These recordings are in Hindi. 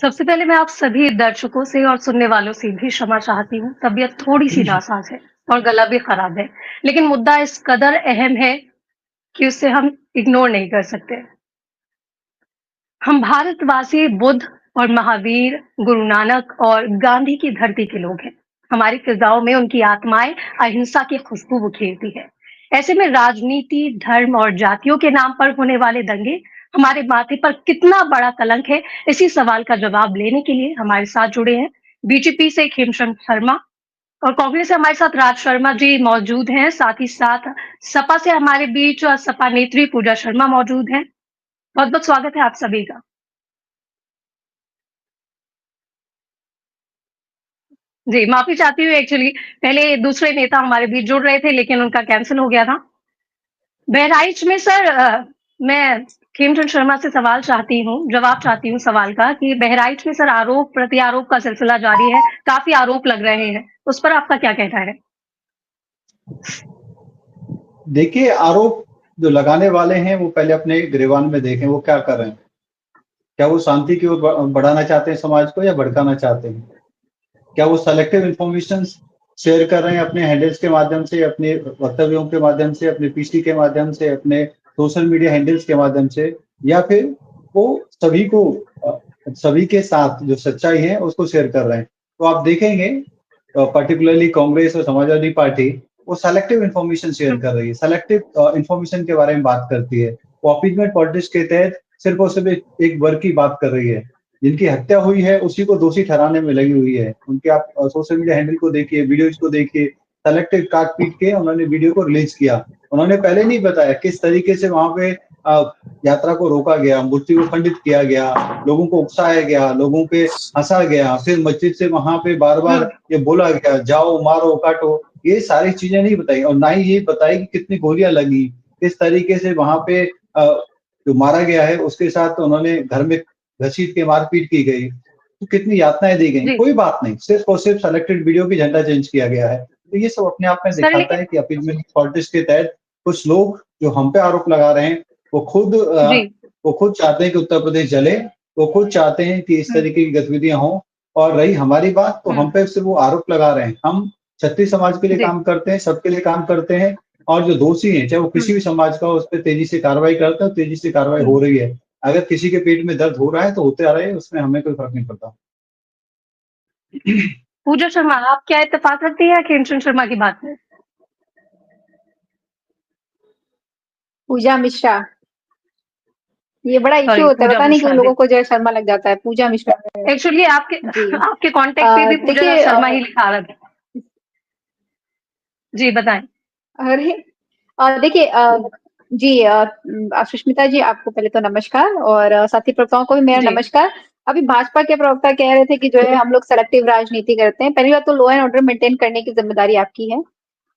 सबसे पहले मैं आप सभी दर्शकों से और सुनने वालों से भी क्षमा चाहती हूँ। तबीयत थोड़ी-सी नासाज़ है और गला भी खराब है। लेकिन मुद्दा इस कदर अहम है कि उसे हम इग्नोर नहीं कर सकते। हम भारतवासी बुद्ध और महावीर, गुरु नानक और गांधी की धरती के लोग हैं। हमारी फिज़ाओं में उनकी आत्माएँ अहिंसा की खुशबू बिखेरती है। ऐसे में राजनीति, धर्म और जातियों के नाम पर होने वाले दंगे हमारे माथे पर कितना बड़ा कलंक है, इसी सवाल का जवाब लेने के लिए हमारे साथ जुड़े हैं बीजेपी से खेमचंद शर्मा और कांग्रेस से हमारे साथ राज शर्मा जी मौजूद हैं। साथ ही साथ सपा से हमारे बीच सपा नेत्री पूजा शर्मा मौजूद हैं। बहुत-बहुत स्वागत है आप सभी का। जी, माफ़ी चाहती हूँ एक्चुअली पहले दूसरे नेता हमारे बीच जुड़ रहे थे लेकिन उनका कैंसल हो गया था। बहराइच में सर मैं खेमचंद शर्मा से सवाल चाहती हूँ जवाब चाहती हूँ सवाल का कि बहराइच में सर आरोप प्रत्यारोप का सिलसिला जारी है, काफ़ी आरोप लग रहे हैं, उस पर आपका क्या कहना है? देखिए, आरोप जो लगाने वाले हैं वो पहले अपने गिरबान में देखें वो क्या कर रहे हैं। क्या वो शांति की ओर बढ़ाना चाहते हैं समाज को या भड़काना चाहते हैं? क्या वो सेलेक्टिव इन्फॉर्मेशन शेयर कर रहे हैं अपने हैंडल्स के माध्यम से, अपने वक्तव्यों के माध्यम से, अपने पीसी के माध्यम से, अपने सोशल मीडिया हैंडल्स के माध्यम से, या फिर वो सभी के साथ जो सच्चाई है उसको शेयर कर रहे हैं। तो आप देखेंगे पर्टिकुलरली कांग्रेस और समाजवादी पार्टी वो सेलेक्टिव इन्फॉर्मेशन शेयर कर रही है, सेलेक्टिव इन्फॉर्मेशन के बारे में बात करती है। वो अपीजमेंट पॉलिटिक्स के तहत सिर्फ और सिर्फ एक वर्ग की बात कर रही है। जिनकी हत्या हुई है उसी को दोषी ठहराने में लगी हुई है। उनके आप सोशल मीडिया हैंडल को देखिए, वीडियोज को देखिए, सेलेक्टिव काट पीट के उन्होंने वीडियो को रिलीज किया। उन्होंने पहले नहीं बताया किस तरीके से वहां पे यात्रा को रोका गया, मूर्ति को खंडित किया गया, लोगों को उकसाया गया, लोगों पे हंसा गया, फिर मस्जिद से वहां पे बार बार ये बोला गया जाओ मारो काटो। ये सारी चीजें नहीं बताई और ना ही ये बताई कि कितनी गोलियां लगी, किस तरीके से वहां पे जो मारा गया है उसके साथ उन्होंने घर में घसीट के मारपीट की गई, तो कितनी यातनाएं दी गई। कोई बात नहीं, सिर्फ और सिर्फ सेलेक्टेड वीडियो की झंडा चेंज किया गया है। तो ये सब अपने आप में सर दिखाता है कि अपीजमेंट पॉलिटिक्स के तहत कुछ लोग जो हम पे आरोप लगा रहे हैं वो खुद चाहते हैं कि उत्तर प्रदेश जले, वो खुद चाहते हैं कि इस तरीके की गतिविधियां हों। और रही हमारी बात, तो हम पे सिर्फ वो आरोप लगा रहे हैं। हम क्षत्रिय समाज के लिए काम करते हैं, सबके लिए काम करते हैं, और जो दोषी हैं चाहे वो किसी भी समाज का, उस पर तेजी से कार्रवाई करते हैं, तेजी से कार्रवाई हो रही है। अगर किसी के पेट में दर्द हो रहा है तो होते आ रहे हैं, उसमें हमें कोई फर्क नहीं पड़ता। पूजा शर्मा, आप क्या इत्तेफाक रखती हैं खेमचंद शर्मा की बात में? पूजा मिश्रा, ये बड़ा इश्यू सॉरी, होता है, पूजा पता नहीं क्यों मिश्रा जी। लोगों को जो है शर्मा लग जाता है। पूजा मिश्रा एक्चुअली जी। आपके कांटेक्ट पे भी पूजा देखिए शर्मा ही लिखा रहा था। जी बताएं। अरे देखिए जी सुष्मिता जी, आपको पहले तो नमस्कार, और साथी प्रवक्ताओं को भी मेरा जी। नमस्कार। अभी भाजपा के प्रवक्ता कह रहे थे कि जो है हम लोग सेलेक्टिव राजनीति करते हैं। पहली बात तो लॉ एंड ऑर्डर मेंटेन करने की जिम्मेदारी आपकी है,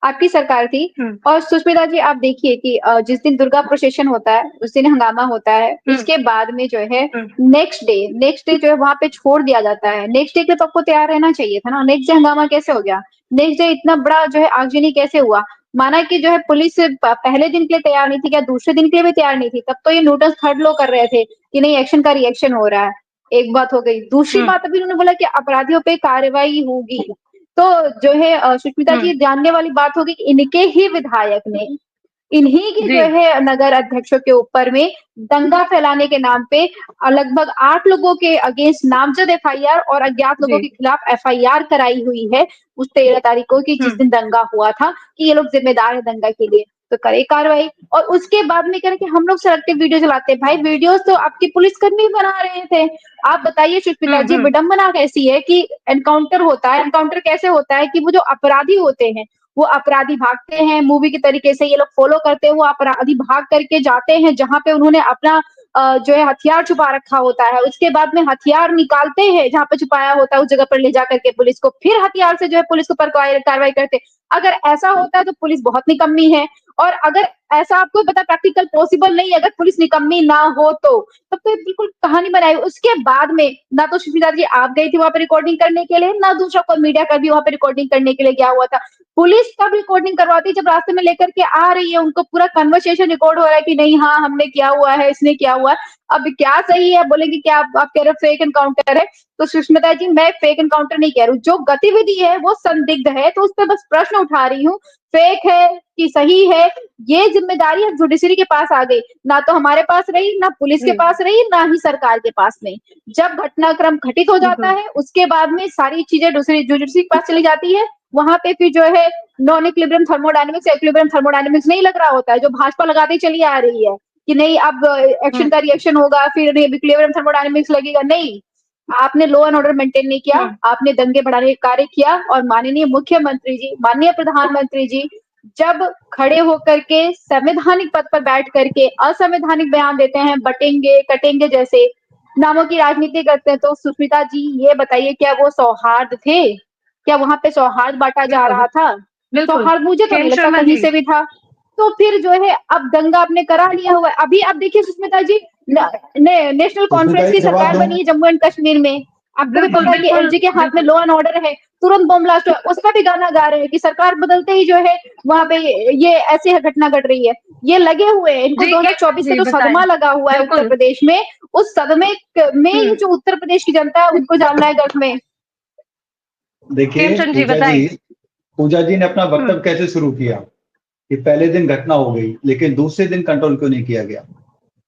आपकी सरकार थी। और सुष्मिता जी, आप देखिए कि जिस दिन दुर्गा प्रोसेशन होता है उस दिन हंगामा होता है, उसके बाद में जो है नेक्स्ट डे जो है वहां पे छोड़ दिया जाता है। नेक्स्ट डे के तो आपको तैयार रहना चाहिए था ना। नेक्स्ट डे हंगामा कैसे हो गया? नेक्स्ट डे इतना बड़ा जो है आगजनी कैसे हुआ? माना कि जो है पुलिस पहले दिन के लिए तैयार नहीं थी, क्या दूसरे दिन के लिए भी तैयार नहीं थी? तब तो ये न्यूटन थर्ड लॉ कर रहे थे कि नहीं, एक्शन का रिएक्शन हो रहा है। एक बात हो गई। दूसरी बात अभी उन्होंने बोला कि अपराधियों पे कार्रवाई होगी। तो जो है सुष्मिता जी, जानने वाली बात होगी कि इनके ही विधायक ने इन्हीं की जो है नगर अध्यक्षों के ऊपर में दंगा फैलाने के नाम पे लगभग 8 लोगों के अगेंस्ट नामजद एफआईआर और अज्ञात लोगों के खिलाफ एफआईआर कराई हुई है उस 13 तारीख को, कि जिस दिन दंगा हुआ था, कि ये लोग जिम्मेदार है दंगा के लिए, तो करे कार्रवाई। और उसके बाद में कह रहे कि हम लोग सेलेक्टिव वीडियो चलाते हैं। भाई, वीडियोस तो आपके पुलिसकर्मी बना रहे थे। आप बताइए सुष्मिता जी, विडंबना कैसी है कि एनकाउंटर होता है। एनकाउंटर कैसे होता है कि वो जो अपराधी होते हैं, वो अपराधी भागते हैं, मूवी के तरीके से ये लोग फॉलो करते हैं, वो अपराधी भाग करके जाते हैं जहां पे उन्होंने अपना जो है हथियार छुपा रखा होता है। उसके बाद में हथियार निकालते हैं जहां पे छुपाया होता है, उस जगह पर ले जा करके पुलिस को, फिर हथियार से जो है पुलिस को पर कार्रवाई करते। अगर ऐसा होता है तो पुलिस बहुत निकम्मी है। और अगर ऐसा आपको पता प्रैक्टिकल पॉसिबल नहीं, अगर पुलिस निकम्मी ना हो तो तब तो बिल्कुल कहानी बनाई। उसके बाद में ना तो सुष्मिता जी आप गई थी वहां पे रिकॉर्डिंग करने के लिए, ना दूसरा कोई मीडिया का भी वहां पे रिकॉर्डिंग करने के लिए गया हुआ था। पुलिस तब रिकॉर्डिंग करवाती जब रास्ते में लेकर के आ रही है, उनको पूरा कन्वर्सेशन रिकॉर्ड हो रहा है कि नहीं हाँ हमने किया हुआ है, इसने किया हुआ है। अब क्या सही है, बोलेंगे कि आप कह रहे हो फेक एनकाउंटर है, तो सुष्मिता जी मैं फेक एनकाउंटर नहीं कह रही हूँ, जो गतिविधि है वो संदिग्ध है, तो उस पर बस प्रश्न उठा रही हूँ, फेक है कि सही है, ये जिम्मेदारी अब जुडिशरी के पास आ गई, ना तो हमारे पास रही, ना पुलिस के पास रही, ना ही सरकार के पास में। जब घटनाक्रम घटित हो जाता है उसके बाद में सारी चीजें दूसरी जुडिशरी के पास चली जाती है, वहां पे फिर जो है non equilibrium thermodynamics, equilibrium thermodynamics नहीं लग रहा होता है, जो भाजपा लगाती चली आ रही है कि नहीं अब एक्शन का रिएक्शन होगा, फिर इक्विलिब्रियम थर्मोडायनेमिक्स लगेगा। नहीं, आपने लॉ एंड ऑर्डर मेंटेन नहीं किया, आपने दंगे बढ़ाने का कार्य किया, और माननीय मुख्यमंत्री जी, माननीय प्रधानमंत्री जी जब खड़े होकर के संवैधानिक पद पर बैठ करके असंवैधानिक बयान देते हैं, बटेंगे कटेंगे जैसे नामों की राजनीति करते हैं, तो सुष्मिता जी ये बताइए क्या वो सौहार्द थे? क्या वहां पे सौहार्द बांटा जा रहा था? सौहार्द मुझे तो नहीं लगता कहीं से भी था। तो फिर जो है अब दंगा आपने करा लिया हुआ है। अभी आप देखिए सुष्मिता जी, नेशनल कॉन्फ्रेंस की सरकार बनी है जम्मू एंड कश्मीर में, आपको भी पता है कि एलजी के हाथ में लॉ एंड ऑर्डर है, तुरंत बम ब्लास्ट हुआ, उसका भी गाना गा रहे हैं कि सरकार बदलते ही जो है वहां पे ये ऐसी घटना घट रही है। ये लगे हुए हैं, इनको 2024 का जो सदमा लगा हुआ है उत्तर प्रदेश में, उस सदमे में ये जो उत्तर प्रदेश की जनता है उनको जानना है गर्भ में। देखिए पूजा जी ने अपना वक्तव्य कैसे शुरू किया कि पहले दिन घटना हो गई लेकिन दूसरे दिन कंट्रोल क्यों नहीं किया गया।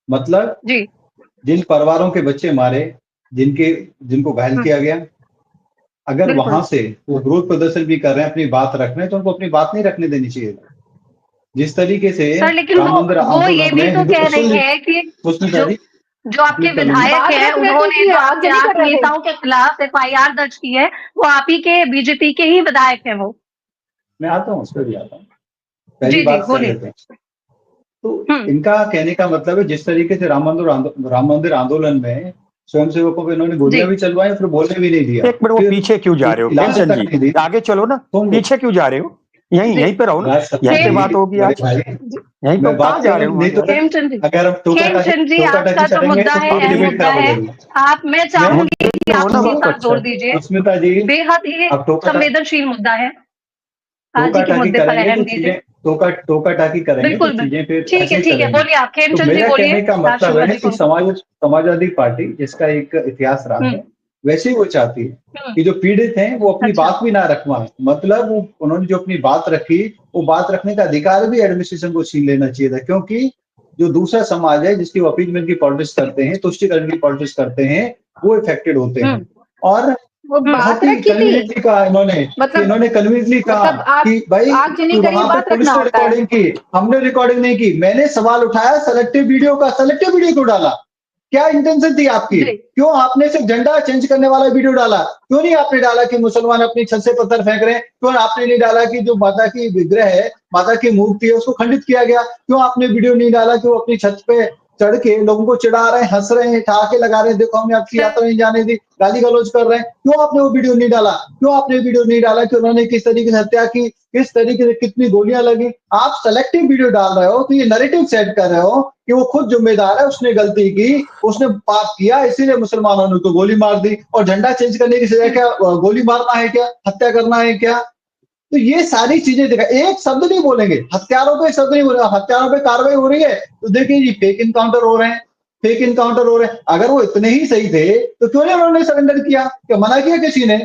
मतलब जिन परिवारों के बच्चे मारे, जिनको घायल किया गया, अगर वहां से वो विरोध प्रदर्शन भी कर रहे हैं, अपनी बात रख रहे हैं, तो उनको अपनी बात नहीं रखने देनी चाहिए। जिस तरीके से लेकिन वो ये भी तो कह रही है कि जो आपके विधायक है उन्होंने जो आपके नेताओं के खिलाफ एफआईआर दर्ज की है वो आप ही के बीजेपी के ही विधायक है। वो मैं आता हूँ, उस पर भी आता हूँ, पहली बात कर लेते हैं। तो इनका कहने का मतलब है जिस तरीके से राम मंदिर आंदोलन में स्वयंसेवकों पे इन्होंने गोलियां भी चलवाई, फिर बोलने भी नहीं दिया। एक मिनट, वो पीछे क्यों जा रहे हो खेमचंद जी? आगे चलो ना, पीछे क्यों जा रहे हो? यहीं पे रहो ना, यहीं पे बात होगी आज, यहीं पे बात जा रहे हो। अगर आपका तो मुद्दा है, आप मैं चाहूंगी कि आप उसी साथ जोड़ दीजिए। सुष्मिता जी बेहद ही संवेदनशील मुद्दा है, आज के मुद्दे पर अहम दीजिए। टोका टाकी करेंगे तो चीजें फिर ठीक है, बोलिए आप खेमचंद जी, बोलिए। कहने का मतलब है कि समाजवादी पार्टी जिसका एक इतिहास रहा है, वैसे ही वो चाहती है कि जो पीड़ित हैं वो अपनी बात भी ना रखवाएं। मतलब उन्होंने जो अपनी बात रखी, वो बात रखने का अधिकार भी एडमिनिस्ट्रेशन को छीन लेना चाहिए था, क्योंकि जो दूसरा समाज है जिसकी वो अपीजमेंट की पॉलिटिक्स करते हैं, तुष्टिकरण की पॉलिटिक्स करते हैं, वो इफेक्टेड होते हैं। और वो बात रखी थी, कहा इन्होंने कन्वीनियंटली कहा कि भाई वहां पे पुलिस ने रिकॉर्डिंग की, हमने रिकॉर्डिंग नहीं की। मैंने सवाल उठाया सेलेक्टिव वीडियो का, सेलेक्टिव वीडियो क्यों डाला? क्या इंटेंशन थी आपकी? क्यों आपने सिर्फ झंडा चेंज करने वाला वीडियो डाला? क्यों नहीं आपने डाला कि मुसलमान अपनी छत से पत्थर फेंक रहे हैं? क्यों आपने नहीं डाला कि जो माता की विग्रह है, माता की मूर्ति है, उसको खंडित किया गया? क्यों आपने वीडियो नहीं डाला कि वो अपनी छत पे चढ़ के लोगों को चिढ़ा रहे हैं, हंस रहे हैं, ठहाके लगा रहे हैं, देखो हमने आपकी यात्रा नहीं जाने दी, गाली गलौज कर रहे हैं? क्यों आपने वो वीडियो नहीं डाला? क्यों आपने वीडियो नहीं डाला कि उन्होंने किस तरीके से हत्या की, किस तरीके से कितनी गोलियां लगी? आप सेलेक्टिव वीडियो डाल रहे हो तो ये नैरेटिव सेट कर रहे हो कि वो खुद जिम्मेदार है, उसने गलती की, उसने पाप किया, इसीलिए मुसलमानों ने तो गोली मार दी। और झंडा चेंज करने की सजा क्या गोली मारना है क्या? हत्या करना है क्या? तो ये सारी चीजें देखा, एक शब्द नहीं बोलेंगे, हत्यारों पे शब्द नहीं बोलेगा। हत्यारों पे कार्रवाई हो रही है तो देखिए ये फेक इनकाउंटर हो रहे हैं, फेक इनकाउंटर हो रहे हैं। अगर वो इतने ही सही थे तो क्यों नहीं उन्होंने सरेंडर किया? क्या मना किया किसी ने?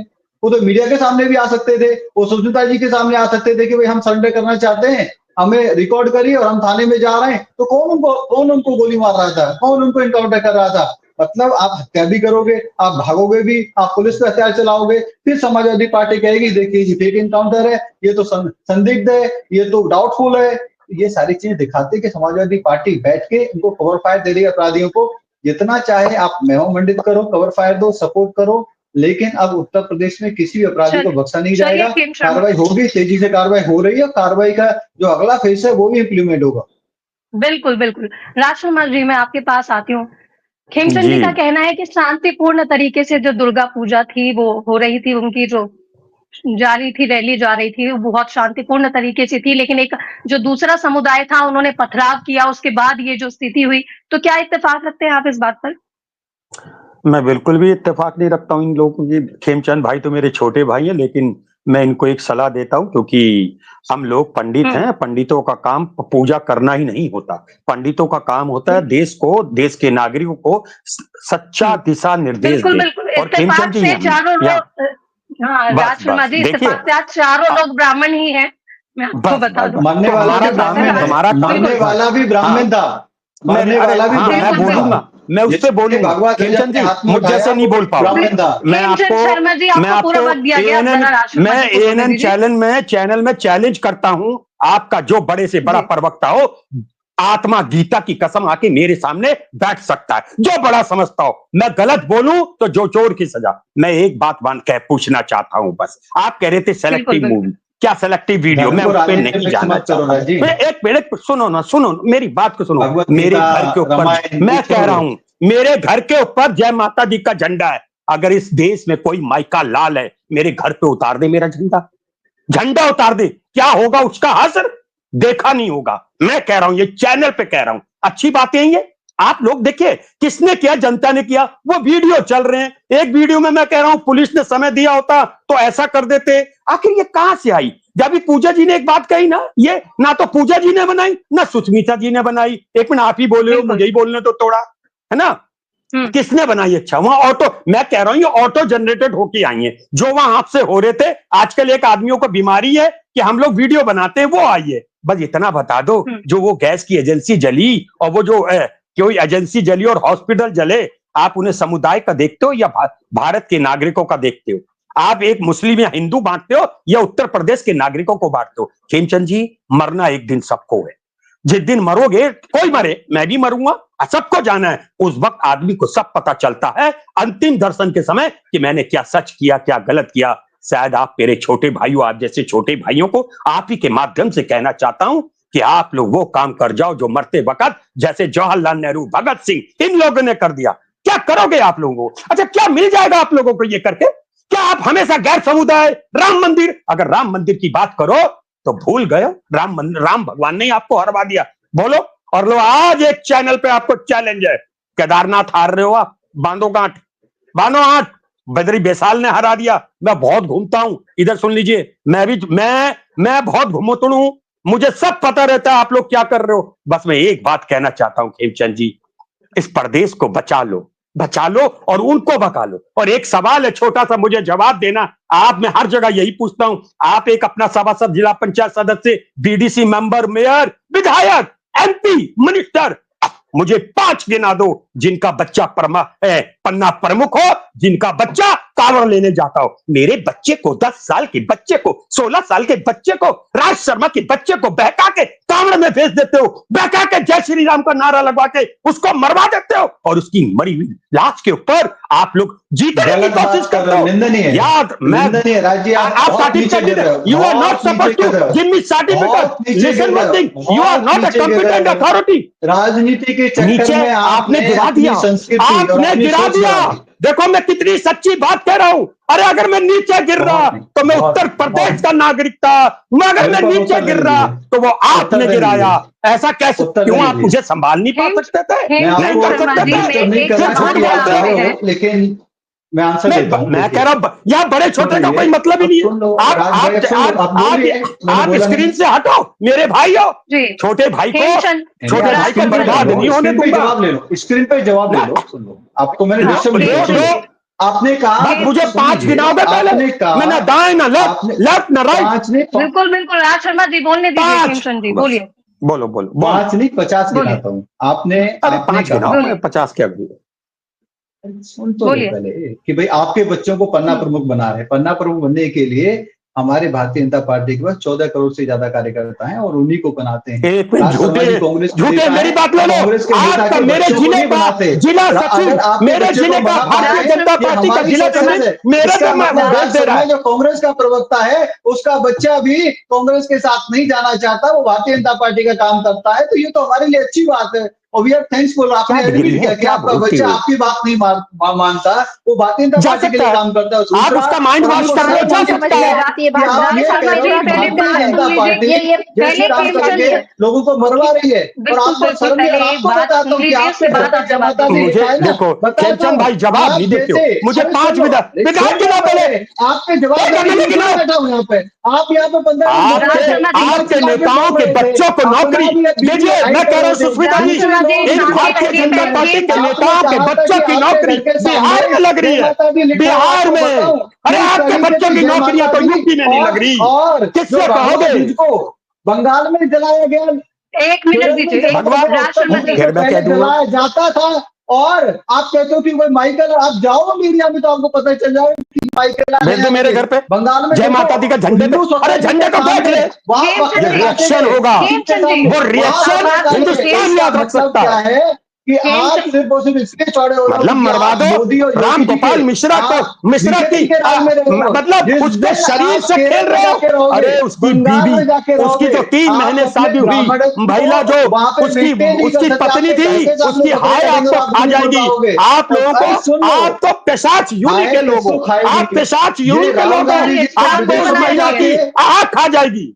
वो तो मीडिया के सामने भी आ सकते थे, वो सुष्मिता जी के सामने आ सकते थे कि भाई हम सरेंडर करना चाहते हैं, हमें रिकॉर्ड करिए और हम थाने में जा रहे हैं। तो कौन उनको गोली मार रहा था? कौन उनको इनकाउंटर कर रहा था? मतलब आप हत्या भी करोगे, आप भागोगे भी, आप पुलिस पे हथियार चलाओगे, फिर समाजवादी पार्टी कहेगी देखिए ये फेक इनकाउंटर है, ये तो संदिग्ध है, ये तो डाउटफुल है। ये सारी चीजें दिखाते कि समाजवादी पार्टी बैठ के इनको कवर फायर दे रही है अपराधियों को। जितना चाहे आप मेमो मंडित करो, कवर फायर दो, सपोर्ट करो, लेकिन अब उत्तर प्रदेश में किसी भी अपराधी को बख्शा नहीं जाएगा। कार्रवाई होगी, तेजी से कार्रवाई हो रही है, कार्रवाई का जो अगला फेज है वो भी इम्प्लीमेंट होगा। बिल्कुल राजकुमार जी, मैं आपके पास आती हूँ। खेमचंद जी का कहना है कि शांतिपूर्ण तरीके से जो दुर्गा पूजा थी वो हो रही थी, उनकी जो रैली जा रही थी वो बहुत शांतिपूर्ण तरीके से थी, लेकिन एक जो दूसरा समुदाय था उन्होंने पथराव किया, उसके बाद ये जो स्थिति हुई। तो क्या इत्तेफाक रखते हैं आप इस बात पर? मैं बिल्कुल भी इत्तेफाक नहीं रखता हूँ इन लोगों की। खेमचंद भाई तो मेरे छोटे भाई हैं, लेकिन मैं इनको एक सलाह देता हूं, क्योंकि हम लोग पंडित हैं, पंडितों का काम पूजा करना ही नहीं होता। पंडितों का काम होता है देश को, देश के नागरिकों को सच्चा दिशा निर्देश दे। और खेमचंद जी राज शर्मा जी, चारों लोग ब्राह्मण ही हैं, मैं आपको बता दूं। मरने वाला भी ब्राह्मण था, मरने वाला भी मैं बोलूंगा, मैं उससे बोलूंगा। खेमचंद जी मुझ जैसे नहीं बोल पाऊंगा। मैं ANN चैनल में चैलेंज करता हूं, आपका जो बड़े से बड़ा प्रवक्ता हो, आत्मा गीता की कसम आके मेरे सामने बैठ सकता है, जो बड़ा समझता हो। मैं गलत बोलूं तो जो चोर की सजा। मैं एक बात पूछना चाहता हूं बस। आप कह रहे थे सेलेक्टिव मूवी, क्या सेलेक्टिव वीडियो? मैं उस पर नहीं जाना चाहता। एक मिनट सुनो ना, मेरी बात को सुनो। मेरे घर के ऊपर, मैं कह रहा हूं, मेरे घर के ऊपर जय माता दी का झंडा है। अगर इस देश में कोई माइका लाल है, मेरे घर पे उतार दे मेरा झंडा उतार दे, क्या होगा उसका असर? देखा नहीं होगा। मैं कह रहा हूं, ये चैनल पे कह रहा हूं, अच्छी बातें हैं ये। आप लोग देखिए, किसने किया? जनता ने किया। वो वीडियो चल रहे हैं, एक वीडियो में मैं कह रहा हूं पुलिस ने समय दिया होता तो ऐसा कर देते। आखिर ये कहां से आई? जब पूजा जी ने एक बात कही ना, ये ना तो पूजा जी ने बनाई ना सुष्मिता जी ने बनाई। एक मिनट, आप ही बोले हो, मुझे ही बोलने तो तोड़ा, है ना? किसने बनाई? अच्छा, वहां ऑटो, मैं कह रहा हूं ये ऑटो जनरेटेड होके आई है। जो वहां आपसे हो रहे थे, आजकल एक आदमियों को बीमारी है कि हम लोग वीडियो बनाते हैं, वो आई है। बस इतना बता दो, जो वो गैस की एजेंसी जली और वो जो कोई एजेंसी जली और हॉस्पिटल जले, आप उन्हें समुदाय का देखते हो या भारत के नागरिकों का देखते हो? आप एक मुस्लिम या हिंदू बांटते हो या उत्तर प्रदेश के नागरिकों को बांटते हो? खेमचंद जी, मरना एक दिन सबको है। जिस दिन मरोगे, कोई मरे, मैं भी मरूंगा, सबको जाना है। उस वक्त आदमी को सब पता चलता है अंतिम दर्शन के समय कि मैंने क्या सच किया, क्या गलत किया। शायद आप मेरे छोटे भाइयों, आप जैसे छोटे भाइयों को आप ही के माध्यम से कहना चाहता हूं कि आप लोग वो काम कर जाओ जो मरते वक्त जैसे जवाहरलाल नेहरू, भगत सिंह, इन लोगों ने कर दिया। क्या करोगे आप लोगों को? अच्छा, क्या मिल जाएगा आप लोगों को ये करके? क्या आप हमेशा गैर समुदाय, राम मंदिर, अगर राम मंदिर की बात करो तो भूल गए, राम भगवान ने आपको हरवा दिया। बोलो और लो, आज एक चैनल पे आपको चैलेंज है, केदारनाथ हार रहे हो आप, बांधो गांठ, बांधो हाथ। बद्री बेसाल ने हरा दिया। मैं बहुत घूमता हूं, इधर सुन लीजिए, मैं बहुत घूमतड़ हूं, मुझे सब पता रहता है आप लोग क्या कर रहे हो। बस मैं एक बात कहना चाहता हूं, खेमचंद जी, इस प्रदेश को बचा लो और उनको भगा लो। और एक सवाल है छोटा सा, मुझे जवाब देना। आप, मैं हर जगह यही पूछता हूं, आप एक अपना सभासद, जिला पंचायत सदस्य, BDC मेंबर, मेयर, विधायक, MP, मिनिस्टर, मुझे 5 गिना दो जिनका बच्चा पन्ना प्रमुख हो, जिनका बच्चा कांवड़ लेने जाता हो। मेरे बच्चे को, 10 साल के बच्चे को, 16 साल के बच्चे को, राज शर्मा के बच्चे को बहका के कांवड़ में भेज देते हो, बहका के जय श्री राम का नारा लगवा के उसको मरवा देते हो, और उसकी मरी हुई लाश के ऊपर आप लोग जीतने की कोशिश करते हो। याद, आप certificate, you are not supposed to give me certificate, listen one thing, you are not a competent authority. राजनीति के चक्कर में आपने गिरा दिया, आपने गिरा दिया। देखो मैं कितनी सच्ची बात कह रहा हूं। अरे अगर मैं नीचे गिर रहा तो मैं उत्तर प्रदेश का नागरिक था, अगर मैं नीचे गिर रहा तो वो आपने गिराया। ऐसा कैसे? क्यों आप मुझे संभाल नहीं पा सकते थे? नहीं कर सकते थे? लेकिन मैं आंसर देता हूं। मैं कह रहा हूं यहाँ बड़े छोटे का कोई मतलब ही नहीं है। आप स्क्रीन से हटो मेरे भाई हो, छोटे भाई को बर्बाद नहीं होने दूंगा। जवाब ले लो, स्क्रीन पे जवाब ले लो, सुन लो। आपको मैंने आपने कहा मुझे 5 गिनाओगे पहले, मैं ना दाएं ना लेफ्ट ना राइट। बिल्कुल बिल्कुल, राज शर्मा जी बोलने दीजिए, बोलिए। बोलो 5 नहीं 50 गिनाता हूँ। आपने 5 गिनाओ, 50 क्या? सुन तो पहले कि भाई आपके बच्चों को पन्ना प्रमुख बना रहे। पन्ना प्रमुख बनने के लिए हमारे भारतीय जनता पार्टी के पास 14 करोड़ से ज्यादा कार्यकर्ता हैं और उन्हीं को बनाते हैं। झूठे मेरी बात ले लो। कांग्रेस के नेता के मेरे जिले का जिला सचिव, मेरे जिले का भारतीय जनता पार्टी का जिला सचिव मेरे जो कांग्रेस का प्रवक्ता है उसका बच्चा भी कांग्रेस के साथ नहीं जाना चाहता, वो भारतीय जनता पार्टी का काम करता है। तो ये तो हमारे लिए अच्छी बात है और वी आर थैंकफुल। आपने एडमिट किया कि आपका बच्चा आपकी बात नहीं मानता, वो भारतीय जनता पार्टी के लिए काम करता है। आप उसका माइंड वॉश कर रहे हो, जा सकता है। वाला पार्टी जैसे काम करके लोगों को मरवा रही है, और आपको शर्म नहीं, आपको बताता हूँ कि आपके घर पे जमाता नहीं मुझे है ना। देखो खेमचंद भाई जवाब नहीं देते हो, मुझे 5 विधायक गिनाओ पहले, आपके जवाब बैठा हूँ यहाँ पे, आप यहाँ पे 15 आपके नेताओं के बच्चों को नौकरी दीजिए। मैं कह रहा हूँ सुष्मिता जी, इन भारतीय जनता पार्टी के नेताओं के बच्चों की नौकरी बिहार में लग रही है, बिहार में। अरे आपके बच्चों की नौकरियां तो यूपी में नहीं लग रही, और किससे कहोगे? बंगाल में जलाया गया, 1 मिनट दीजिए, जलाया जाता था, और आप कहते हो कि वो माइकल, आप जाओ मीडिया में तो आपको पता चल जाए कि माइकल भेज दो मेरे घर पे बंगाल में जय माता दी का झंडे पे। अरे झंडे को देख ले, रिएक्शन होगा, वो रिएक्शन हिंदुस्तान याद रख सकता है कि आप सिर्फ और सिर्फ इसलिए चौड़े हो, मतलब मरवा दो राम गोपाल मिश्रा को, मिश्रा की मतलब उसके शरीर से खेल रहे हो। अरे उसकी बीवी, उसकी जो 3 महीने शादी हुई महिला, जो उसकी पत्नी थी, उसकी हाय आपको खा जाएगी। आप लोगों को, आप तो पिशाच यूनि के लोग हो, आप पिशाच यूनि के लोग हो, आपको उस महिला की आँख खा जाएगी,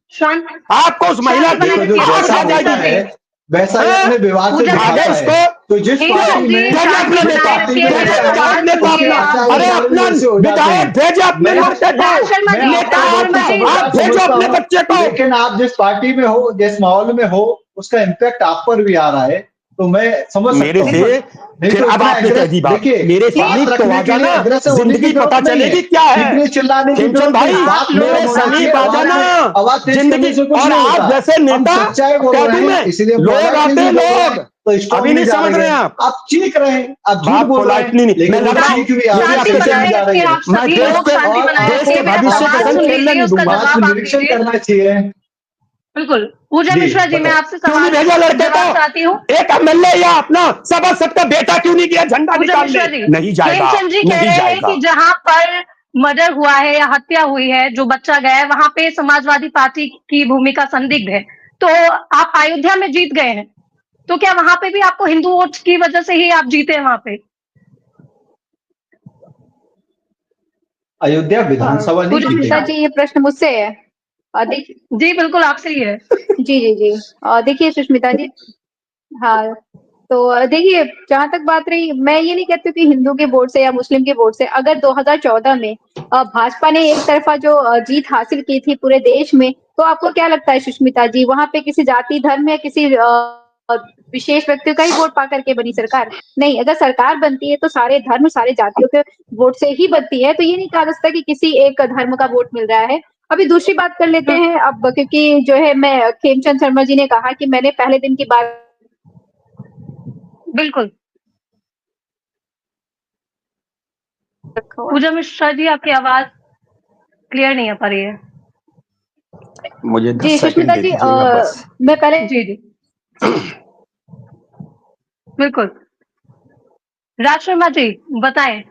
आपको उस महिला की आँख खा जाएगी। वैसा ही अपने विवाद से दिखाता है। तो जिस पार्टी में अपने नेता, अरे अपना विधायक भेजे अपने लड़के को, नेता आप भेजो अपने बच्चे को। लेकिन आप जिस पार्टी में हो, जिस माहौल में हो, उसका इम्पैक्ट आप पर भी आ रहा है, तो मैं समझ मेरे सकता हूँ। फिर अब आपने कह दी बात, मेरे समीप तो आ जाना, जिंदगी पता चलेगी क्या है। चिल्लाने की खेमचंद भाई मेरे समीप आ जाना, जिंदगी। और आप जैसे नेता लोग आते हैं, लोग अभी नहीं समझ रहे हैं, आप चीख रहे हैं, आप बात पोलाइटली नहीं, मैं लग रहा हूँ मैं देश के भविष्य के संग खेलने नहीं दूंगा। निरीक्षण करना चाहिए। बिल्कुल पूजा मिश्रा जी, मैं आपसे सवाल भेजा लड़के चाहती हूँ, एक एमएलए या अपना सभासद का बेटा क्यों नहीं किया झंडा निकालने? नहीं जाएगा, जी कह रहे हैं कि जहाँ पर मर्डर हुआ है या हत्या हुई है, जो बच्चा गया है, वहां पे समाजवादी पार्टी की भूमिका संदिग्ध है। तो आप अयोध्या में जीत गए हैं, तो क्या वहां पे भी आपको हिंदू वोट की वजह से ही आप जीते हैं वहां पे? अयोध्या विधानसभा नहीं जीतेगा जी, ये प्रश्न मुझसे है। जी बिल्कुल आपसे ही है। जी देखिए सुष्मिता जी, हाँ तो देखिए जहां तक बात रही, मैं ये नहीं कहती कि हिंदू के वोट से या मुस्लिम के वोट से, अगर 2014 में भाजपा ने एक तरफा जो जीत हासिल की थी पूरे देश में, तो आपको क्या लगता है सुष्मिता जी, वहां पे किसी जाति धर्म या किसी विशेष व्यक्ति का ही वोट पा करके बनी सरकार? नहीं, अगर सरकार बनती है तो सारे धर्म सारे जातियों के वोट से ही बनती है, तो ये नहीं कहा जा सकता कि किसी एक धर्म का वोट मिल रहा है। अभी दूसरी बात कर लेते हैं अब, क्योंकि जो है मैं खेमचंद शर्मा जी ने कहा कि मैंने पहले दिन की बात, बिल्कुल पूजा मिश्रा जी आपकी आवाज क्लियर नहीं आ पा रही है मुझे। जी सुष्मिता जी, मैं पहले जी बिल्कुल राज शर्मा जी बताएं।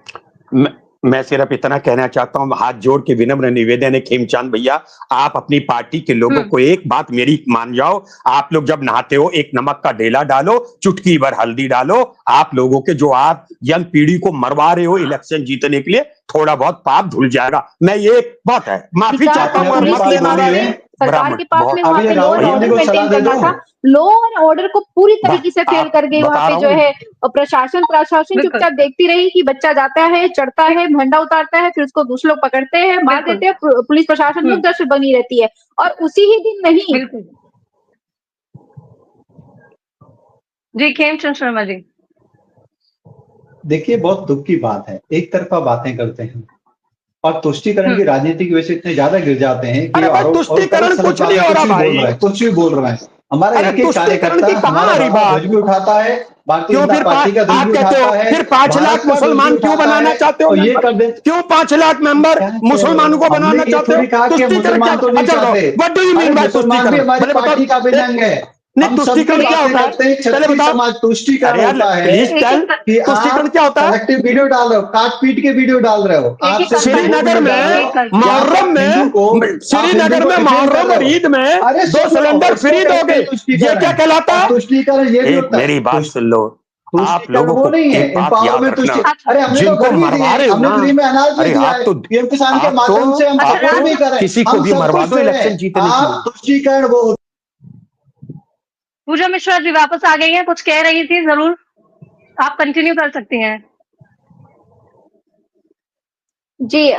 मैं सिर्फ इतना कहना चाहता हूं, हाथ जोड़ के विनम्र निवेदन है खेमचंद भैया, आप अपनी पार्टी के लोगों को एक बात मेरी मान जाओ, आप लोग जब नहाते हो एक नमक का ढेला डालो, चुटकी भर हल्दी डालो। आप लोगों के जो आप यंग पीढ़ी को मरवा रहे हो इलेक्शन जीतने के लिए, थोड़ा बहुत पाप धुल जाएगा। मैं ये बात है, माफी चाहता हूँ। सरकार के पास में वहाँ पे लॉ एंड ऑर्डर मेंटेन करना था, लॉ एंड ऑर्डर को पूरी तरीके से फेल कर गई वहाँ पे जो है प्रशासन चुपचाप देखती रही कि बच्चा जाता है, चढ़ता है, झंडा उतारता है, फिर उसको दूसरे लोग पकड़ते हैं, मार देते हैं, पुलिस प्रशासन लोग दर्शक बनी रहती है, और उसी ही दिन नहीं। जी खेमचंद शर्मा जी, देखिए बहुत दुख की बात है, एक तरफा बातें करते हैं और तुष्टीकरण की राजनीति की वजह से इतने ज्यादा गिर जाते हैं कि तुष्टीकरण कुछ नहीं हो रहा भाई, कुछ भी बोल रहा है। हमारा एक एक कार्यकर्ता हमारा ध्वज भी उठाता है, भारतीय जनता पार्टी का ध्वज भी उठाता है। फिर 5 लाख मुसलमान क्यों बनाना चाहते हो? ये कर दे, क्यों 5 लाख मेंबर मुसलमानों को बनाना चाहते हो? मुसलमान तो नहीं चाहते, what do you mean by तुष्टीकरण? हमारी पार्टी का अभिनंग है। तुष्टीकरण क्या होता है? पहले बताओ। तुष्टीकरण होता है कि तुष्टीकरण क्या होता है? वीडियो डाल रहे हो, काट पीट के वीडियो डाल रहे हो आप। श्रीनगर में मुहर्रम में, श्रीनगर में मुहर्रम और ईद में 2 सिलेंडर फ्री दोगे, ये क्या कहलाता है? तुष्टीकरण ये भी होता है। मेरी बात सुन लो, आप लोगों वो को नहीं है एक बात याद एम्पावरमेंट। रखना, अरे हमने तो जिनको घर भी दिए, मरवा रहे हो हमने ना, फ्री में अनाज भी अरे दिया आप है, तो पीएम किसान के माध्यम से हम सपोर्ट भी कर रहे हैं, किसी को हम भी सब मरवा कुछ दो दे रहे इलेक्शन हैं। जीतने के लिए। आप तुष्टीकरण वो पूजा मिश्रा जी वापस आ गई हैं, कुछ कह रही थी, जरूर आप कंटिन्यू कर सकती हैं। जी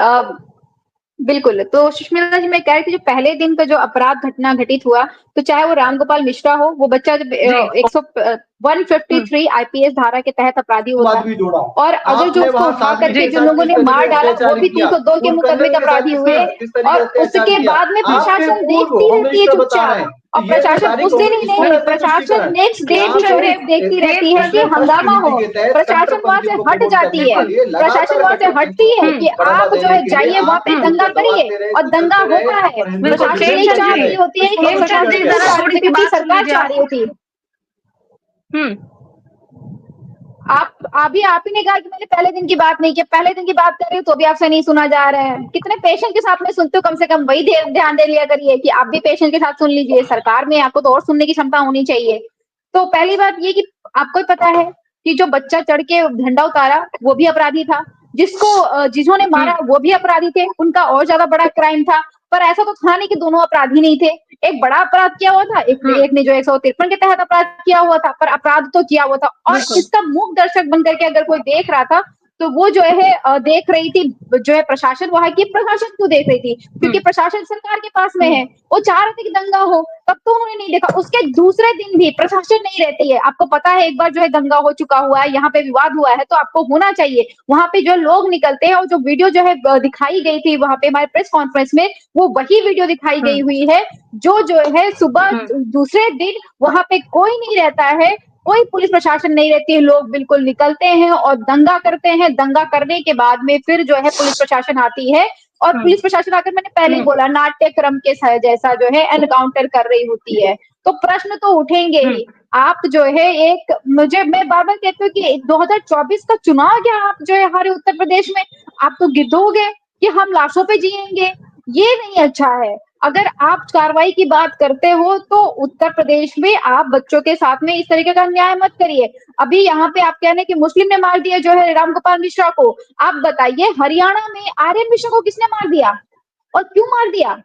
बिल्कुल। तो सुष्मिता जी मैं कह रही थी, जो पहले दिन का जो अपराध घटना घटित हुआ, तो चाहे वो रामगोपाल मिश्रा हो, वो बच्चा जब 153 आईपीएस धारा के तहत अपराधी होता है, जोड़ा, और अगर जो उसको उठा करके जिन लोगों ने मार डाला वो भी 302 के मुकदमे के अपराधी हुए, और उसके बाद में प्रशासन देखती रहती है चुपचाप, और प्रशासन उस दिन ही नहीं, प्रशासन नेक्स्ट डे भी जो है देखती रहती है कि हंगामा हो, प्रशासन वहां से हट जाती है, प्रशासन वहां से हटती है कि आप जो है जाइए वहां पे दंगा करिए, और दंगा होता है। प्रशासन यही चाह रही होती है कि प्रशासन की सरकार चाह रही होती है। आप ही ने कहा कि मैंने पहले दिन की बात नहीं की, पहले दिन की बात कर रही हूँ तो भी आपसे नहीं सुना जा रहा है। कितने पेशेंस के साथ में सुनते हो, कम से कम वही ध्यान दे लिया करिए कि आप भी पेशेंस के साथ सुन लीजिए, सरकार में आपको तो और सुनने की क्षमता होनी चाहिए। तो पहली बात ये कि आपको पता है कि जो बच्चा चढ़ के झंडा उतारा वो भी अपराधी था, जिन्होंने मारा वो भी अपराधी थे, उनका और ज्यादा बड़ा क्राइम था। पर ऐसा तो था नहीं कि दोनों अपराधी नहीं थे, एक बड़ा अपराध किया हुआ था, एक ने जो 153 के तहत अपराध किया हुआ था, पर अपराध तो किया हुआ था। और इसका मूक दर्शक बनकर के अगर कोई देख रहा था तो वो जो है देख रही थी, जो है प्रशासन वहां की, प्रशासन क्यों देख रही थी? क्योंकि प्रशासन सरकार के पास में है, वो चाह रहे थे कि दंगा हो, तब तो उन्होंने नहीं देखा। उसके दूसरे दिन भी प्रशासन नहीं रहती है। आपको पता है एक बार जो है दंगा हो चुका हुआ है, यहाँ पे विवाद हुआ है, तो आपको होना चाहिए वहां पे जो लोग निकलते हैं, और जो वीडियो जो है दिखाई गई थी वहां पे हमारे प्रेस कॉन्फ्रेंस में, वो वही वीडियो दिखाई गई हुई है जो है सुबह दूसरे दिन वहां पे कोई नहीं रहता है, कोई पुलिस प्रशासन नहीं रहती है, लोग बिल्कुल निकलते हैं और दंगा करते हैं। दंगा करने के बाद में फिर जो है पुलिस प्रशासन आती है, और पुलिस प्रशासन आकर, मैंने पहले ही बोला, नाट्यक्रम के जैसा जो है एनकाउंटर कर रही होती है। तो प्रश्न तो उठेंगे ही। आप जो है मैं बार बार कहती हूँ कि 2024 का चुनाव क्या आप जो है हमारे उत्तर प्रदेश में आप तो गिद्धोगे कि हम लाशों पे जिएंगे, ये नहीं अच्छा है। अगर आप कार्रवाई की बात करते हो तो उत्तर प्रदेश में आप बच्चों के साथ में इस तरीके का न्याय मत करिए। अभी यहाँ पे आप कह रहे हैं कि मुस्लिम ने मार दिया जो है रामगोपाल मिश्रा को, आप बताइए हरियाणा में आर्यन मिश्रा को किसने मार दिया और क्यों मार दिया?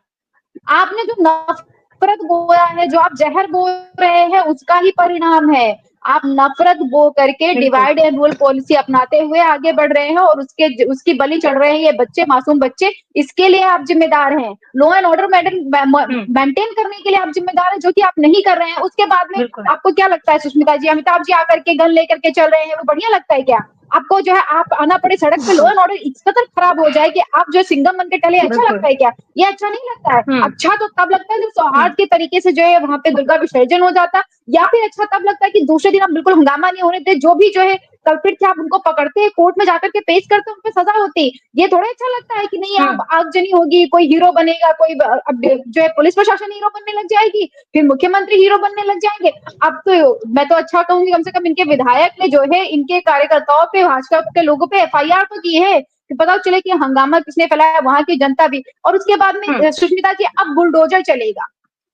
आपने जो नफरत बोया है, जो आप जहर बोल रहे हैं, उसका ही परिणाम है। आप नफरत बो करके डिवाइड एंड रूल पॉलिसी अपनाते हुए आगे बढ़ रहे हैं, और उसकी बलि चढ़ रहे हैं ये बच्चे, मासूम बच्चे। इसके लिए आप जिम्मेदार हैं। लॉ एंड ऑर्डर मेंटेन करने के लिए आप जिम्मेदार हैं, जो कि आप नहीं कर रहे हैं। उसके बाद में आपको क्या लगता है सुष्मिता जी, अमिताभ जी आकर के गन लेकर के चल रहे हैं, वो बढ़िया लगता है क्या आपको? जो है आप आना पड़े सड़क पे, लॉ एंड ऑर्डर इस कदर खराब हो जाए कि आप जो सिंघम बन के टले, अच्छा लगता है क्या? ये अच्छा नहीं लगता है। अच्छा तो तब लगता है जब सौहार्द के तरीके से जो है वहां पे दुर्गा विसर्जन हो जाता, या फिर अच्छा तब लगता है कि दूसरे दिन आप बिल्कुल हंगामा नहीं होने देते, जो भी जो है कल्प्रिट थे आप उनको पकड़ते हैं, कोर्ट में जाकर के पेश करते हैं, उन पे सजा होती। ये थोड़ा अच्छा लगता है कि नहीं आप आगजनी होगी, कोई हीरो बनेगा, कोई अब जो है पुलिस प्रशासन हीरो बनने लग जाएगी, फिर मुख्यमंत्री हीरो बनने लग जाएंगे। अब तो मैं तो अच्छा कहूंगी, कम से कम इनके विधायक ने जो है इनके कार्यकर्ताओं पे, भाजपा के लोगों पे एफआईआर तो की है, कि पता चले कि हंगामा किसने फैलाया, वहां की जनता भी। और उसके बाद में सुष्मिता जी अब बुलडोजर चलेगा।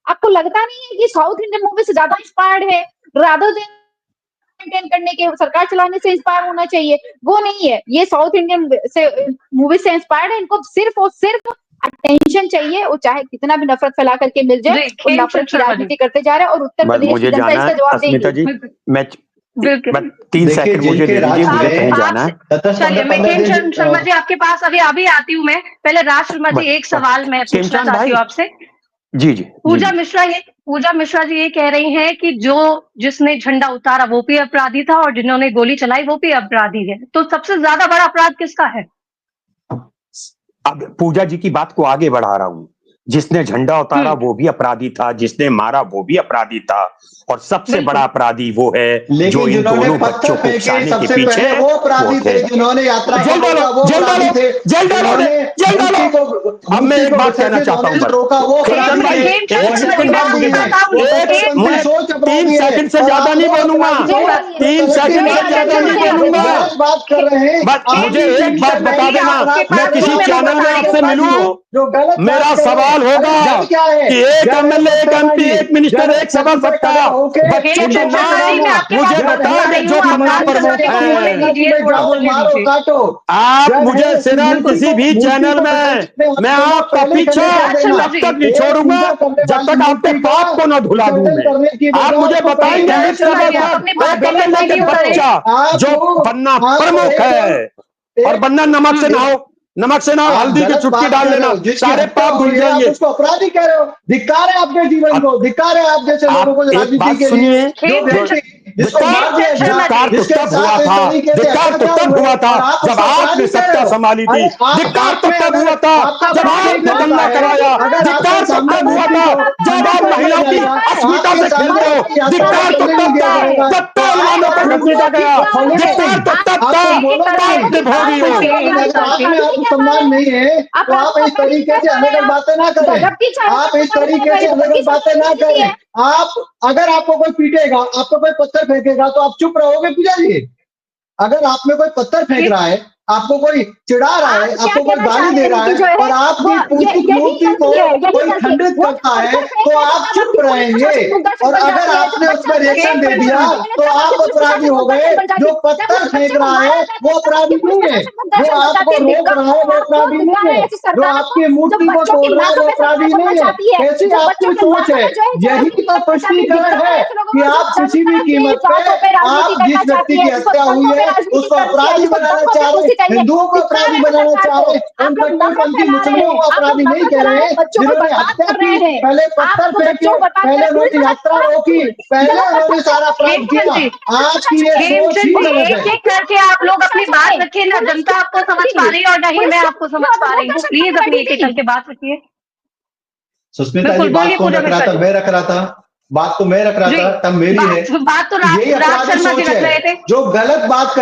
आपको लगता नहीं है कि साउथ इंडियन मूवी से ज्यादा इंस्पायर्ड है? रादर देन मेंटेन करने के सरकार चलाने से इंस्पायर होना चाहिए, वो नहीं है। ये साउथ इंडियन से मूवी से इंस्पायर्ड है। इनको सिर्फ और सिर्फ अटेंशन चाहिए, वो चाहे कितना भी नफरत फैला करके मिल जाए, वो नफरत की राजनीति करते जा रहे हैं, और उत्तर प्रदेश की जनता इसका जवाब देगी। मैं 3 सेकंड मुझे दे दीजिए, मुझे कहीं जाना है। चलिए मैं शर्मा जी आपके पास अभी आती हूँ मैं। पहले राज शर्मा जी एक सवाल मैं पूछना चाहती हूँ आपसे। जी। पूजा मिश्रा जी ये कह रही हैं कि जिसने झंडा उतारा वो भी अपराधी था, और जिन्होंने गोली चलाई वो भी अपराधी है। तो सबसे ज्यादा बड़ा अपराध किसका है? अब पूजा जी की बात को आगे बढ़ा रहा हूं। जिसने झंडा उतारा वो भी अपराधी था, जिसने मारा वो भी अपराधी था, और सबसे बड़ा अपराधी वो है जो इन दोनों बच्चों को उकसाने के पीछे वो अपराधी थे, जिन्होंने यात्रा को रोका, वो अपराधी थे। जेल डालो। अब मैं एक बात कहना चाहता हूं, रोका वो 3 सेकंड से ज्यादा नहीं बोलूंगा, 3 सेकंड से ज्यादा नहीं बोलूंगा। बात कर रहे हैं, बस मुझे एक बात बता देना, मैं किसी चैनल में आपसे मिलूं जो गलत मेरा सवाल होगा क्या है कि एक एमएलए, एक एमपी, एक मिनिस्टर एक सभा सत्ता बच्चों के नाम मुझे बता दे जो पन्ना प्रमुख है। काटो आप मुझे सिर्फ किसी भी चैनल में मैं आपका पीछा तब तक नहीं छोड़ूंगा जब तक आपके पाप को न धुला दूं मैं। आप मुझे बताएंगे एक सभा के बच्चा जो पन्ना प्रमुख है, और बन्ना नमक से नहाओ, नमक से ना हल्दी की चुटकी डाल लेना, सारे पाप धुल जाएंगे। उसको अपराधी कह रहे हो, धिक्कार है आपके जीवन को, धिक्कार है आप जैसे लोगों को राजनीति के लिए। धिक्कार तो तब हुआ था, धिक्कार तो तब हुआ था जब आपने सत्ता संभाली थी, धिक्कार तो तब हुआ था जब आपने दंगा कराया, धिक्कार तो तब हुआ था जब आप महिलाओं की अस्मिता से खेलते हो, धिक्कार तो तब था जब पहलवानों को घसीटा गया, धिक्कार तो तब था आप निभोगी हो। सम्मान नहीं है तो आप इस तरीके से अनर्गल बातें ना करें, आप इस तरीके से अनर्गल बातें ना करें। आप अगर आपको कोई पीटेगा, आपको कोई पत्थर फेंकेगा तो आप चुप रहोगे पूजा जी? अगर आप में कोई पत्थर फेंक रहा है, आपको कोई चिढ़ा रहा है, आपको कोई गाली दे रहा है और आपकी मूर्ति को कोई खंडित करता है तो आप चुप रहेंगे। और अगर आपने उस पर रिएक्शन दे दिया तो आप अपराधी हो गए। जो पत्थर फेंक रहा है वो अपराधी नहीं है, जो आपको रोक रहा है वो अपराधी नहीं है, जो आपकी मूर्ति को तोड़ रहा है वो अपराधी नहीं है। कैसी आपकी सोच है? यही तो स्पष्टीकरण है कि आप किसी भी कीमत पे आप जिस व्यक्ति की हत्या हुई है उसको अपराधी बनाना चाह रहे, हिंदुओं को अपराधी बनाना चाह रहे, उन कट्टरपंथी मुसलमानों को अपराधी नहीं कह रहे हैं जिन्होंने हत्या की, पहले पत्थर फेंके, पहले उन्होंने यात्रा रोकी, पहले उन्होंने सारा अपराध किया। आपकी ये सोच ही गलत है। एक करके आप लोग अपनी बात रखिए ना, जनता आपको समझ पा रही है और नहीं मैं आपको समझ पा रही हूँ। प्लीज अपनी एक एक करके बात रखिए। सुष्मिता जी बात कौन रख रहा था? मैं रख रहा था, बात तो मैं रख रहा था, तब मेरी है। बात तो यही अपराधी सोच है, जो गलत बात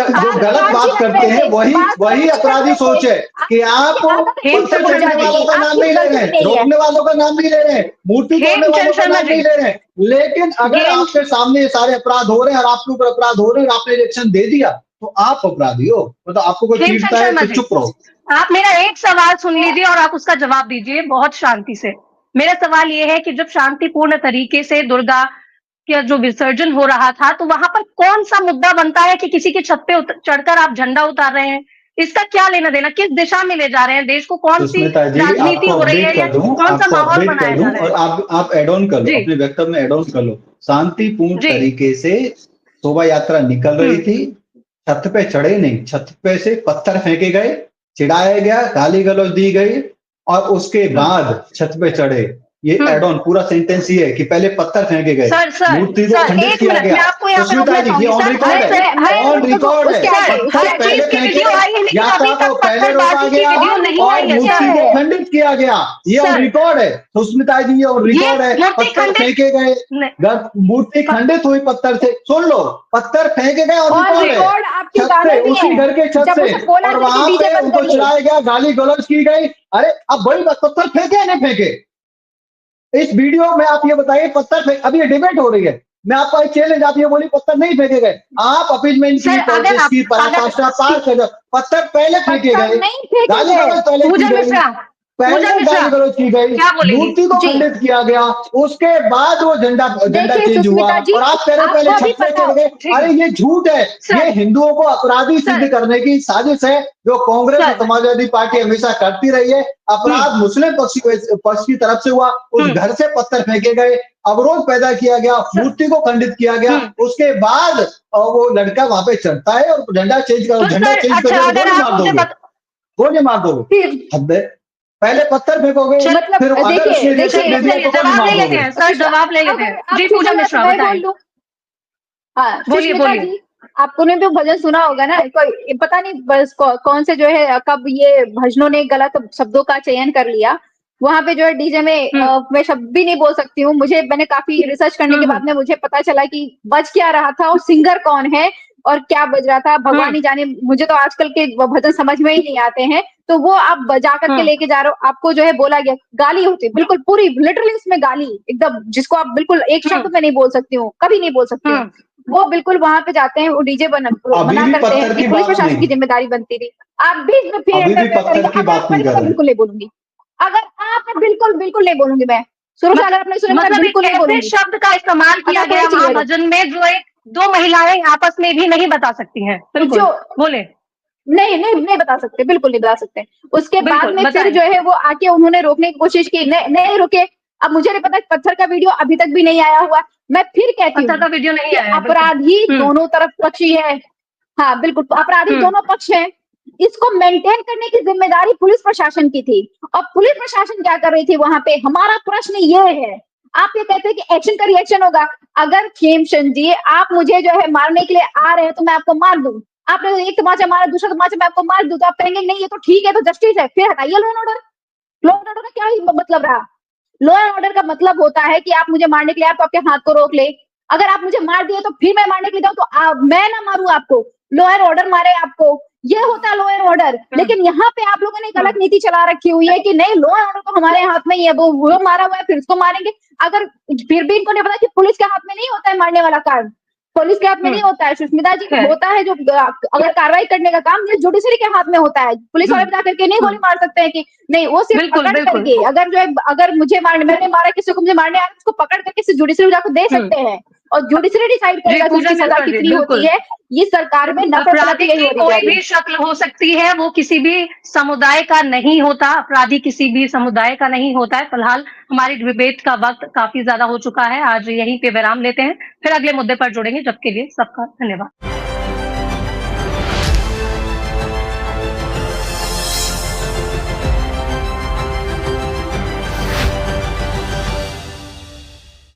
करते हैं वही अपराधी सोच है कि आप पत्थर फेंकने वालों का नाम नहीं ले रहे हैं, रोकने वालों का नाम नहीं ले रहे हैं, मूर्ति तोड़ने वालों का नाम नहीं ले रहे हैं। लेकिन अगर आपके सामने ये सारे अपराध हो रहे हैं और आपके ऊपर अपराध हो रहे हैं और आपने रिएक्शन दे दिया तो आप अपराधी हो। तो आपको कोई पीटता है तो चुप रहो। आप मेरा एक सवाल सुन लीजिए और आप उसका जवाब दीजिए बहुत शांति से। मेरा सवाल ये है कि जब शांतिपूर्ण तरीके से दुर्गा का जो विसर्जन हो रहा था तो वहां पर कौन सा मुद्दा बनता है कि किसी की छत पे चढ़कर आप झंडा उतार रहे हैं? इसका क्या लेना देना? किस दिशा में ले जा रहे हैं देश को? कौन सी राजनीति हो रही है या कौन सा माहौल बनाया जा रहा है? और आप एड ऑन कर लो, अपने वक्तव्य में एड ऑन कर लो। शांतिपूर्ण तरीके से शोभा यात्रा निकल रही थी, छत पे चढ़े नहीं, छत पे से पत्थर फेंके गए, चिढ़ाया गया, गाली गलौज दी गई और उसके बाद छत पे चढ़े। ये एड ऑन पूरा सेंटेंस ये है कि पहले पत्थर फेंके गए, मूर्ति को खंडित किया गया। सुष्मिता जी ये ऑन रिकॉर्ड है, ऑन रिकॉर्ड है। पत्थर पहले फेंके, यात्रा को पहले रोका गया और मूर्ति को खंडित किया गया। ये ऑन रिकॉर्ड है सुष्मिता जी, ये ऑन रिकॉर्ड है। पत्थर फेंके गए, मूर्ति खंडित हुई पत्थर से। सुन लो, पत्थर फेंके गए और रिकॉर्ड है छत से, उसी घर के छत से, और वहां पे उनको चिढ़ाया गया, गाली गलौज की गई। अरे अब बड़ी बात, पत्थर फेंके या नहीं फेंके? इस वीडियो में आप ये बताइए पत्थर फेंक, अभी ये डिबेट हो रही है, मैं आपका एक चैलेंज, आप ये बोली पत्थर नहीं फेंके गए, आप अपीजमेंट की पॉलिटिक्स की पराकाष्ठा पार कर, पत्थर पहले फेंके गए, गाली गलौज पहले की गई, गाली गलौज की गई, मूर्ति को खंडित किया गया, उसके बाद वो झंडा चेंज हुआ और आप कह रहे पहले छत पे चढ़ गए। अरे ये झूठ है, ये हिंदुओं को अपराधी सिद्ध करने की साजिश है जो कांग्रेस और समाजवादी पार्टी हमेशा करती रही है। अपराध मुस्लिम पक्ष की तरफ से हुआ, उस घर से पत्थर फेंके गए, अवरोध पैदा किया गया, मूर्ति को खंडित किया गया, उसके बाद वो लड़का वहां पे चढ़ता है और झंडा चेंज करो, झंडा चेंज करो, गोली मार दोगे। पहले पत्थर फेंकोगे, फिर जवाब ले लेते हैं सर, जवाब ले लेते हैं जी। पूजा मिश्रा बताइए। बोलिए। आपको ने तो भजन सुना होगा ना, कोई पता नहीं बस कौन से जो है कब ये भजनों ने गलत शब्दों का चयन कर लिया। वहां पे जो है डीजे में मैं शब्द भी नहीं बोल सकती हूँ। मैंने काफी रिसर्च करने के बाद में मुझे पता चला कि बज क्या रहा था और सिंगर कौन है और क्या बज रहा था, भगवान ही जाने। मुझे तो आजकल के भजन समझ में ही नहीं आते हैं। तो वो आप बजा करके लेके जा रहे हो, आपको जो है बोला गया गाली होती है, बिल्कुल पूरी लिटरली उसमें गाली एकदम, जिसको आप बिल्कुल एक शब्द में नहीं बोल सकती हूँ, कभी नहीं बोल सकती हूँ। वो बिल्कुल वहां पे जाते हैं, वो डीजे बना करते हैं, पुलिस प्रशासन की जिम्मेदारी बनती थी। आप भी पत्थर की बात नहीं कर रहे, बिल्कुल नहीं बोलूंगी। अगर आप बिल्कुल बिल्कुल नहीं बोलूंगी मैं, शुरू से अगर आपने सुना मतलब बिल्कुल नहीं ऐसे बोलूंगी। शब्द का इस्तेमाल किया अच्छा, गया कोई चीज़ वहाँ बोलो। भजन में जो एक 2 महिलाएं आपस में भी नहीं बता सकती हैं। बिल्कुल, जो बोले। नहीं बता सकते, बिल्कुल नहीं बता सकते। उसके बाद बिल्कुल, में फिर बताएं। जो है वो आके उन्होंने रोकने की कोशिश की, नहीं रुके। अब मुझे नहीं पता, पत्थर का वीडियो अभी तक भी नहीं आया हुआ। मैं फिर कहती पत्थर हूँ का वीडियो नहीं कि आया है, बिल्कुल। अपराधी दोनों तरफ पक्षी है। हाँ, बिल्कुल, अपराधी दोनों पक्ष हैं। इसको मेंटेन करने की जिम्मेदारी पुलिस प्रशासन की थी। और पुलिस प्रशासन क्या कर रही थी वहां पे? हमारा प्रश्न ये है, आप ये कहते हैं कि एक्शन का रिएक्शन होगा। अगर खेमचंद जी आप मुझे जो है मारने के लिए आ रहे हैं तो मैं आपको मार दूं। आपने एक तमाचा मारा, दूसरा तमाचा मैं आपको मार दूं, तो आप कहेंगे नहीं ये तो ठीक है, तो जस्टिस है, फिर हटाइए law and order. Law and order का क्या ही मतलब रहा? लॉ एंड ऑर्डर का मतलब होता है कि आप मुझे मारने के लिए आप आपके हाथ को रोक ले। अगर आप मुझे मार दिए तो फिर मैं मारने के लिए जाऊं तो मैं ना मारूं आपको, लॉ एंड ऑर्डर मारे आपको। ये होता है लॉ एंड ऑर्डर। लेकिन यहाँ पे आप लोगों ने एक अलग नीति चला रखी हुई है कि नहीं, लॉ एंड ऑर्डर तो हमारे हाथ में ही है, वो मारा हुआ है फिर उसको मारेंगे। अगर फिर भी इनको नहीं पता कि पुलिस के हाथ में नहीं होता है मारने वाला काम, पुलिस के हाथ में नहीं होता है सुष्मिता जी, होता है जो अगर कार्रवाई करने का काम ये जुडिशरी के हाथ में होता है। पुलिस वाले बता करके नहीं गोली मार सकते हैं कि नहीं, वो सिर्फ बिल्कुल, पकड़ बिल्कुल। करके, अगर जो है अगर मुझे मैंने मारा किसी को, मुझे मारने आया उसको पकड़ करके सिर्फ जुडिशरी जाकर दे सकते हैं। और जुडिशरी डिसाइड जी, करेगा कि पूजा उसकी सजा निर्भर जी, कितनी बिल्कुल। होती है। ये सरकार में नफरत फैलाती अपराधी यही की होती जा कोई रही है। भी शक्ल हो सकती है, वो किसी भी समुदाय का नहीं होता, अपराधी किसी भी समुदाय का नहीं होता है। फिलहाल हमारी डिबेट का वक्त काफी ज्यादा हो चुका है, आज यहीं पे विराम लेते हैं, फिर अगले मुद्दे पर जुड़ेंगे। जब के लिए सबका धन्यवाद।